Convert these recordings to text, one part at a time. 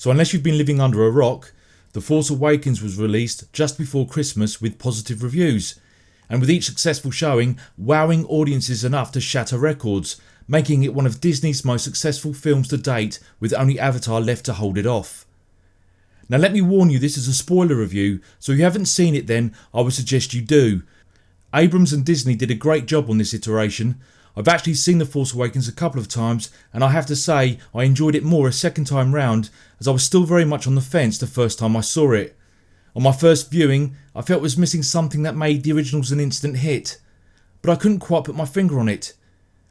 So unless you've been living under a rock, The Force Awakens was released just before Christmas with positive reviews, and with each successful showing wowing audiences enough to shatter records, making it one of Disney's most successful films to date, with only Avatar left to hold it off. Now let me warn you, this is a spoiler review, so if you haven't seen it then I would suggest you do. Abrams and Disney did a great job on this iteration. I've actually seen The Force Awakens a couple of times, and I have to say I enjoyed it more a second time round, as I was still very much on the fence the first time I saw it. On my first viewing, I felt it was missing something that made the originals an instant hit, but I couldn't quite put my finger on it.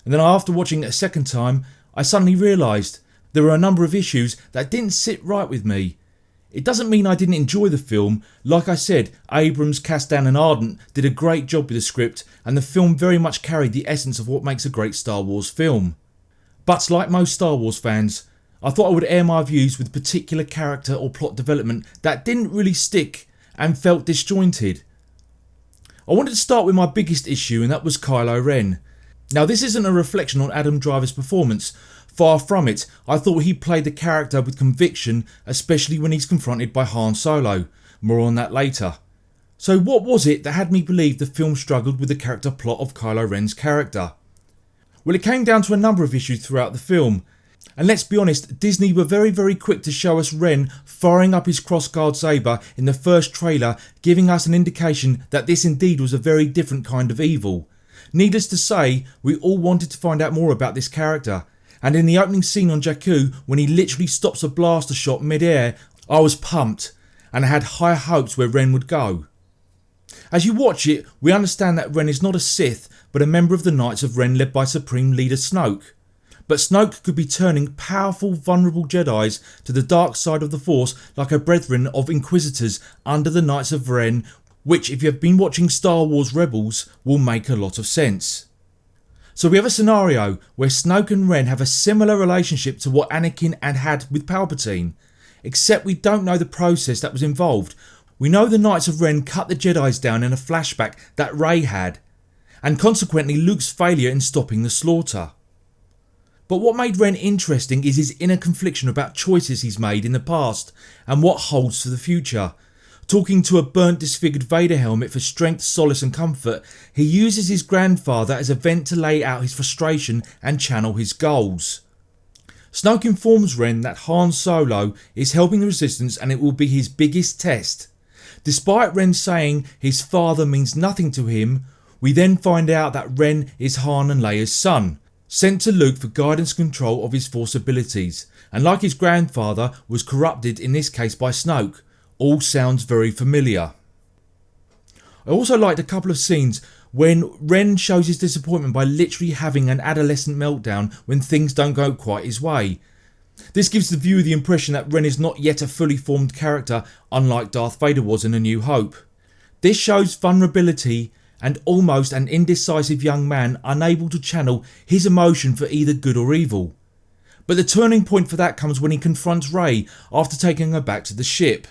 And then after watching it a second time, I suddenly realised there were a number of issues that didn't sit right with me. It doesn't mean I didn't enjoy the film. Like I said, Abrams, Kasdan and Ardent did a great job with the script, and the film very much carried the essence of what makes a great Star Wars film. But like most Star Wars fans, I thought I would air my views with particular character or plot development that didn't really stick and felt disjointed. I wanted to start with my biggest issue, and that was Kylo Ren. Now this isn't a reflection on Adam Driver's performance. Far from it. I thought he played the character with conviction, especially when he's confronted by Han Solo. More on that later. So what was it that had me believe the film struggled with the character plot of Kylo Ren's character? Well, it came down to a number of issues throughout the film. And let's be honest, Disney were very quick to show us Ren firing up his crossguard sabre in the first trailer, giving us an indication that this indeed was a very different kind of evil. Needless to say, we all wanted to find out more about this character. And in the opening scene on Jakku, when he literally stops a blaster shot mid-air, I was pumped and I had high hopes where Ren would go. As you watch it, we understand that Ren is not a Sith, but a member of the Knights of Ren led by Supreme Leader Snoke. But Snoke could be turning powerful, vulnerable Jedis to the dark side of the Force like a brethren of Inquisitors under the Knights of Ren, which if you have been watching Star Wars Rebels will make a lot of sense. So we have a scenario where Snoke and Ren have a similar relationship to what Anakin had with Palpatine, except we don't know the process that was involved. We know the Knights of Ren cut the Jedis down in a flashback that Rey had, and consequently Luke's failure in stopping the slaughter. But what made Ren interesting is his inner confliction about choices he's made in the past and what holds for the future. Talking to a burnt, disfigured Vader helmet for strength, solace and comfort, he uses his grandfather as a vent to lay out his frustration and channel his goals. Snoke informs Ren that Han Solo is helping the Resistance and it will be his biggest test. Despite Ren saying his father means nothing to him, we then find out that Ren is Han and Leia's son, sent to Luke for guidance and control of his Force abilities, and like his grandfather was corrupted in this case by Snoke. All sounds very familiar. I also liked a couple of scenes when Ren shows his disappointment by literally having an adolescent meltdown when things don't go quite his way. This gives the viewer the impression that Ren is not yet a fully formed character, unlike Darth Vader was in A New Hope. This shows vulnerability and almost an indecisive young man unable to channel his emotion for either good or evil. But the turning point for that comes when he confronts Rey after taking her back to the ship.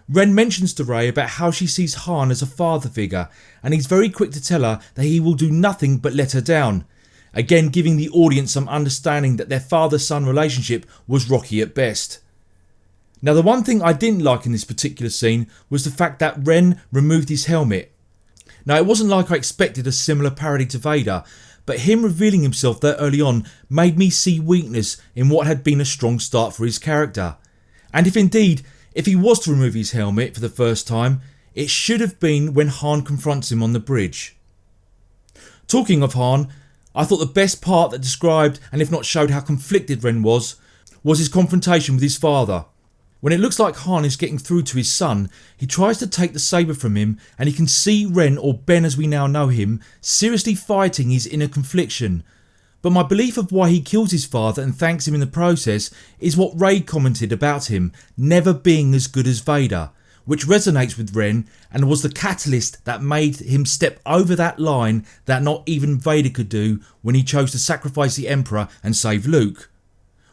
Ren mentions to Rey about how she sees Han as a father figure, and he's very quick to tell her that he will do nothing but let her down, again giving the audience some understanding that their father-son relationship was rocky at best. Now the one thing I didn't like in this particular scene was the fact that Ren removed his helmet. Now it wasn't like I expected a similar parody to Vader, but him revealing himself that early on made me see weakness in what had been a strong start for his character. And if he was to remove his helmet for the first time, it should have been when Han confronts him on the bridge. Talking of Han, I thought the best part that described and if not showed how conflicted Ren was his confrontation with his father. When it looks like Han is getting through to his son, he tries to take the sabre from him, and he can see Ren, or Ben as we now know him, seriously fighting his inner confliction. But my belief of why he kills his father and thanks him in the process is what Rey commented about him never being as good as Vader, which resonates with Ren and was the catalyst that made him step over that line that not even Vader could do when he chose to sacrifice the Emperor and save Luke,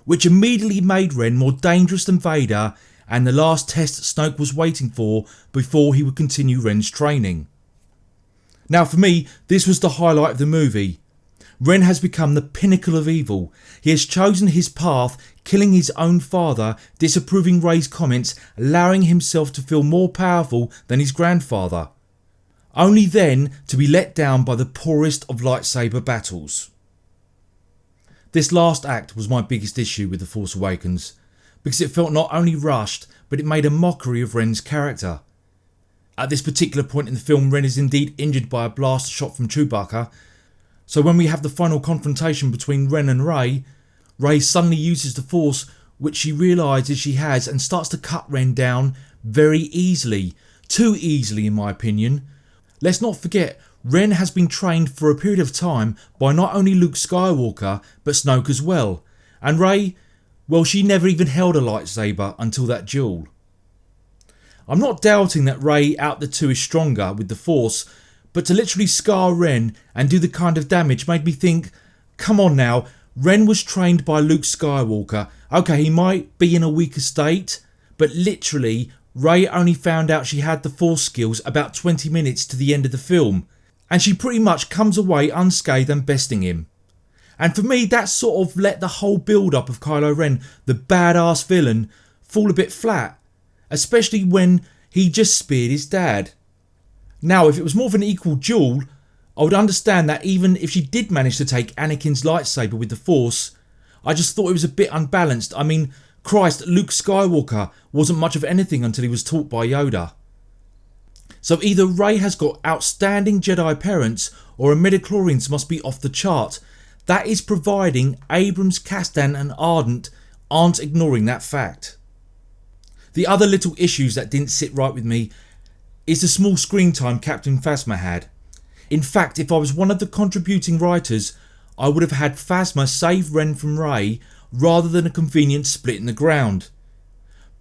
which immediately made Ren more dangerous than Vader and the last test Snoke was waiting for before he would continue Ren's training. Now for me, this was the highlight of the movie. Ren has become the pinnacle of evil. He has chosen his path, killing his own father, disapproving Rey's comments, allowing himself to feel more powerful than his grandfather. Only then to be let down by the poorest of lightsaber battles. This last act was my biggest issue with The Force Awakens, because it felt not only rushed, but it made a mockery of Ren's character. At this particular point in the film, Ren is indeed injured by a blast shot from Chewbacca, so when we have the final confrontation between Ren and Rey, Rey suddenly uses the Force, which she realises she has, and starts to cut Ren down very easily. Too easily in my opinion. Let's not forget, Ren has been trained for a period of time by not only Luke Skywalker, but Snoke as well. And Rey, well, she never even held a lightsaber until that duel. I'm not doubting that Rey out the two is stronger with the Force, but to literally scar Ren and do the kind of damage made me think, come on now, Ren was trained by Luke Skywalker. Okay, he might be in a weaker state, but literally Rey only found out she had the Force skills about 20 minutes to the end of the film, and she pretty much comes away unscathed and besting him. And for me, that sort of let the whole build up of Kylo Ren, the badass villain, fall a bit flat, especially when he just speared his dad. Now, if it was more of an equal duel, I would understand that even if she did manage to take Anakin's lightsaber with the Force, I just thought it was a bit unbalanced. I mean, Christ, Luke Skywalker wasn't much of anything until he was taught by Yoda. So either Rey has got outstanding Jedi parents or her midichlorians must be off the chart. That is providing Abrams, Kasdan and Ardent aren't ignoring that fact. The other little issues that didn't sit right with me is the small screen time Captain Phasma had. In fact, if I was one of the contributing writers, I would have had Phasma save Ren from Rey rather than a convenient split in the ground.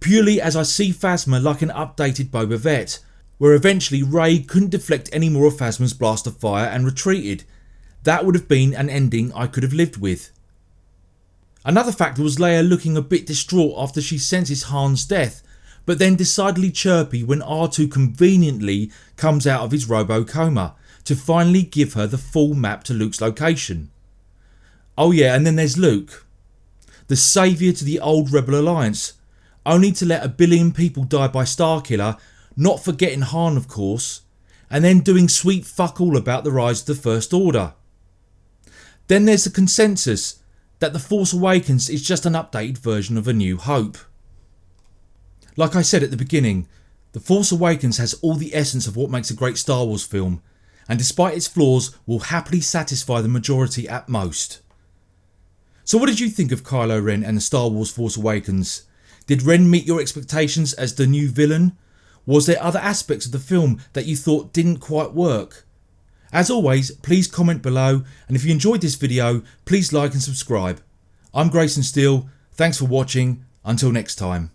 Purely as I see Phasma like an updated Boba Fett, where eventually Rey couldn't deflect any more of Phasma's blast of fire and retreated. That would have been an ending I could have lived with. Another factor was Leia looking a bit distraught after she senses Han's death, but then decidedly chirpy when R2 conveniently comes out of his robo-coma to finally give her the full map to Luke's location. Oh yeah, and then there's Luke, the saviour to the old Rebel Alliance, only to let 1 billion people die by Starkiller, not forgetting Han of course, and then doing sweet fuck all about the rise of the First Order. Then there's the consensus that The Force Awakens is just an updated version of A New Hope. Like I said at the beginning, The Force Awakens has all the essence of what makes a great Star Wars film, and despite its flaws will happily satisfy the majority at most. So what did you think of Kylo Ren and the Star Wars Force Awakens? Did Ren meet your expectations as the new villain? Was there other aspects of the film that you thought didn't quite work? As always, please comment below, and if you enjoyed this video, please like and subscribe. I'm Grayson Steele, thanks for watching, until next time.